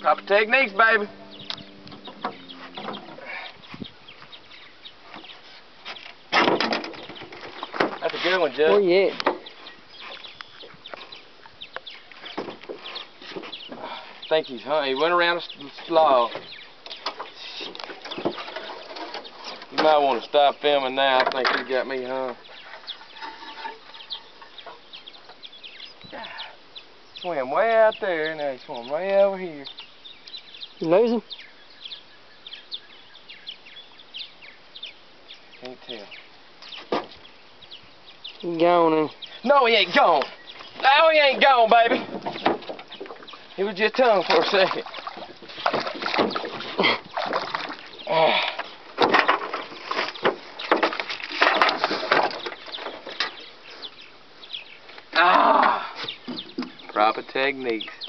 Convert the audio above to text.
Proper techniques, baby. That's a good one, Judge. Where you at? I think he's hunting. He went around the slough. You might want to stop filming now. I think he got me hung. Swim way out there, now he swim way over here. You lose him? Can't tell. He gone now. No, he ain't gone. No, he ain't gone, baby. He was just tongue for a second. Proper techniques.